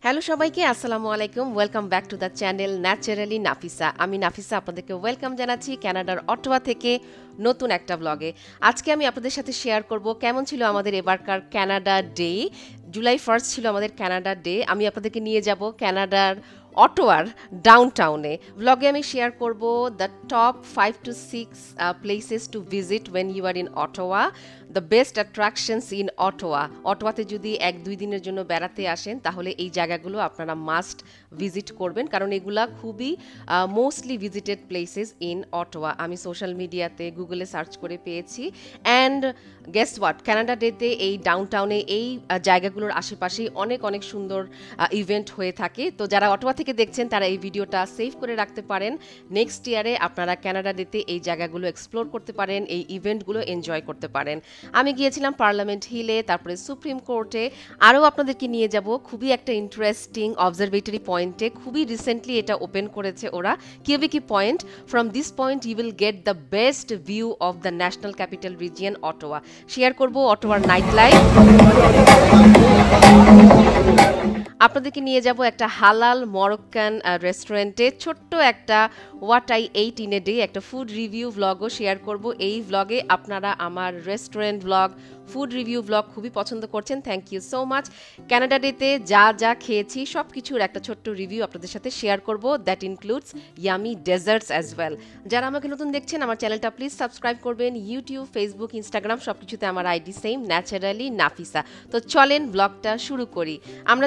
Hello সবাইকে, আসসালামু আলাইকুম। Welcome back to the channel naturally Nafisa. আমি নাফিসা আপনাদেরকে ওয়েলকাম জানাচ্ছি কানাডার অটোয়া থেকে নতুন একটা ব্লগে। আজকে আমি আপনাদের সাথে শেয়ার করব কেমন ছিল আমাদের এবারকার কানাডা ডে। জুলাই 1 ছিল আমাদের কানাডা ডে। আমি আপনাদেরকে নিয়ে যাব কানাডার অটোয়ার ডাউনটাউনে। ব্লগে আমি শেয়ার করব the top 5 to 6 places to visit when you are in Ottawa, the best attractions in Ottawa. অটোয়াতে যদি 1-2 দিনের জন্য বেড়াতে আসেন তাহলে এই জায়গাগুলো আপনারা মাস্ট ভিজিট করবেন, কারণ এগুলা খুবই mostly visited places in Ottawa. আমি সোশ্যাল মিডিয়াতে গুগলে সার্চ করে পেয়েছি। অ্যান্ড গেস হোয়াট, কানাডা ডেতে এই ডাউনটাউনে এই জায়গাগুলোর আশেপাশেই অনেক অনেক সুন্দর ইভেন্ট হয়ে থাকে। তো যারা অটোয়া থেকে দেখছেন তারা এই ভিডিওটা সেভ করে রাখতে পারেন। নেক্সট ইয়ারে আপনারা কানাডা ডেতে এই জায়গাগুলো এক্সপ্লোর করতে পারেন, এই ইভেন্টগুলো এনজয় করতে পারেন। আমি গিয়েছিলাম পার্লামেন্ট হিলে, তারপরে সুপ্রিম কোর্টে। আরও আপনাদেরকে নিয়ে যাব খুবই একটা ইন্টারেস্টিং অবজারভেটরি পয়েন্টে। খুবই রিসেন্টলি এটা ওপেন করেছে ওরা, কিউবিকি point. From this point you will get the best view of the national capital region Ottawa. Share করব অটোয়ার নাইট লাইফ। আপনাদেরকে নিয়ে যাব একটা হালাল মরক্কান রেস্টুরেন্টে, ছোট্ট একটা what I ate in a day, একটা ফুড রিভিউ ভ্লগও শেয়ার করব এই ভ্লগে। আপনারা আমার restaurant vlog, food review vlog খুবই পছন্দ করছেন, thank you so much. Canada ডেতে যা যা খেয়েছি সব কিছুর একটা ছোট্ট রিভিউ আপনাদের সাথে শেয়ার করব, that includes yummy desserts as well. যারা আমাকে নতুন দেখছেন আমার চ্যানেলটা প্লিজ সাবস্ক্রাইব করবেন। ইউটিউব, ফেসবুক, ইনস্টাগ্রাম সব কিছুতে আমার আইডি সেম, ন্যাচারালি নাফিসা। তো চলেন ব্লগটা শুরু করি। আমরা